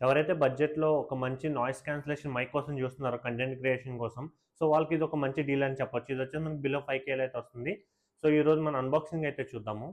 ఎవరైతే బడ్జెట్‌లో ఒక మంచి నాయిస్ క్యాన్సిలేషన్ మైక్ కోసం చూస్తున్నారో కంటెంట్ క్రియేషన్ కోసం, సో వాళ్ళకి ఇది ఒక మంచి డీల్ అని చెప్పొచ్చు. ఇది వచ్చేసి మనకి బిలో 5,000 అయితే వస్తుంది. సో ఈరోజు మన అన్బాక్సింగ్ అయితే చూద్దాము.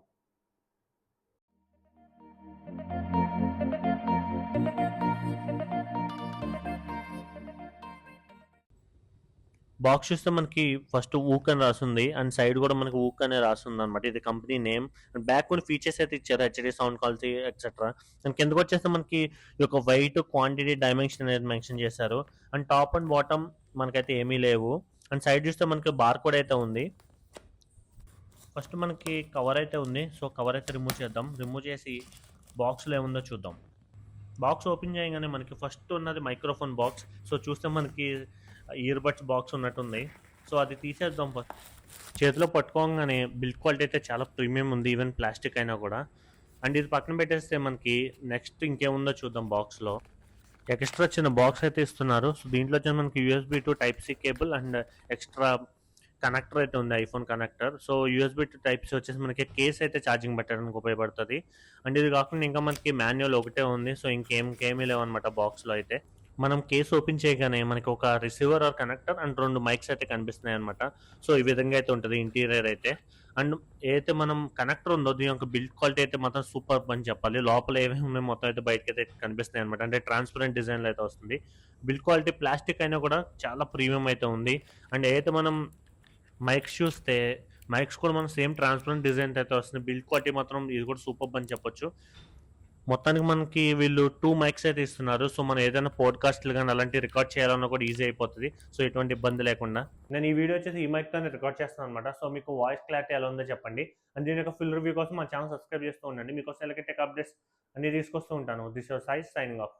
బాక్స్ చూస్తే మనకి ఫస్ట్ ఊక్ అని రాసుంది అండ్ సైడ్ కూడా మనకి ఊక్ అనే రాసుంది అనమాట. ఇది కంపెనీ నేమ్ అండ్ బ్యాక్ కొన్ని ఫీచర్స్ అయితే ఇచ్చారు, HD sound quality etcetera. And కిందకు వచ్చేస్తే మనకి ఈ యొక్క వైట్ క్వాంటిటీ డైమెన్షన్ అనేది మెన్షన్ చేశారు. అండ్ టాప్ అండ్ బాటమ్ మనకైతే ఏమీ లేవు. అండ్ సైడ్ చూస్తే మనకి బార్ కోడ్ అయితే ఉంది. ఫస్ట్ మనకి కవర్ అయితే ఉంది, సో కవర్ అయితే రిమూవ్ చేద్దాం. రిమూవ్ చేసి బాక్స్లో ఏముందో చూద్దాం. బాక్స్ ఓపెన్ చేయగానే మనకి ఫస్ట్ ఉన్నది మైక్రోఫోన్ బాక్స్. సో చూస్తే మనకి ఇయర్ బడ్స్ బాక్స్ ఉన్నట్టుంది. సో అది తీసేద్దాం ఫస్ట్. చేతిలో పట్టుకోగానే బిల్డ్ క్వాలిటీ అయితే చాలా ప్రీమియం ఉంది, ఈవెన్ ప్లాస్టిక్ అయినా కూడా. అండ్ ఇది పక్కన పెట్టేస్తే మనకి నెక్స్ట్ ఇంకేముందో చూద్దాం. బాక్స్లో ఎక్స్ట్రా చిన్న బాక్స్ అయితే ఇస్తున్నారు. సో దీంట్లో వచ్చి మనకి USB to type C cable and extra connector అయితే ఉంది, iPhone connector. So USB to type C వచ్చేసి మనకి కేస్ అయితే ఛార్జింగ్ పెట్టడానికి ఉపయోగపడుతుంది. అండ్ ఇది కాకుండా ఇంకా మనకి మాన్యువల్ ఒకటే ఉంది. సో ఇంకేమీ లేవు అనమాట బాక్స్లో అయితే. మనం కేస్ ఓపెన్ చేయగానే మనకి ఒక receiver or connector and 2 mics అయితే కనిపిస్తున్నాయి అనమాట. సో ఈ విధంగా అయితే ఉంటుంది ఇంటీరియర్ అయితే. అండ్ ఏదైతే మనం కనెక్టర్ ఉందో దీని యొక్క బిల్డ్ క్వాలిటీ అయితే మాత్రం సూపర్ అని చెప్పాలి. లోపల ఏమేమి ఉన్నాయి మొత్తం అయితే బయటకి అయితే కనిపిస్తున్నాయి అనమాట. అంటే ట్రాన్స్పరెంట్ డిజైన్లో అయితే వస్తుంది. బిల్డ్ క్వాలిటీ ప్లాస్టిక్ అయినా కూడా చాలా ప్రీమియం అయితే ఉంది. అండ్ ఏదైతే మనం మైక్స్ చూస్తే మైక్స్ కూడా మనం సేమ్ ట్రాన్స్పరెంట్ డిజైన్ అయితే వస్తుంది. బిల్డ్ క్వాలిటీ మాత్రం ఇది కూడా సూపర్ అని చెప్పొచ్చు. మొత్తానికి మనకి వీళ్ళు 2 మైక్స్ అయితే ఇస్తున్నారు. సో మనం ఏదైనా పోడ్కాస్ట్లు కానీ అలాంటివి రికార్డ్ చేయాలన్నా కూడా ఈజీ అయిపోతుంది. సో ఎటువంటి ఇబ్బంది లేకుండా. నేను ఈ వీడియో వచ్చేసి ఈ మైక్తోనే రికార్డ్ చేస్తాను అనమాట. సో మీకు వాయిస్ క్లారిటీ ఎలా ఉందో చెప్పండి. అండ్ దీని యొక్క ఫుల్ రివ్యూ కోసం మా ఛానల్ సబ్స్క్రైబ్ చేస్తూ ఉండండి. మీకోసం ఎలాగైతే టెక్ అప్డేట్స్ అన్ని తీసుకొస్తూ ఉంటాను. This your Sai signing off.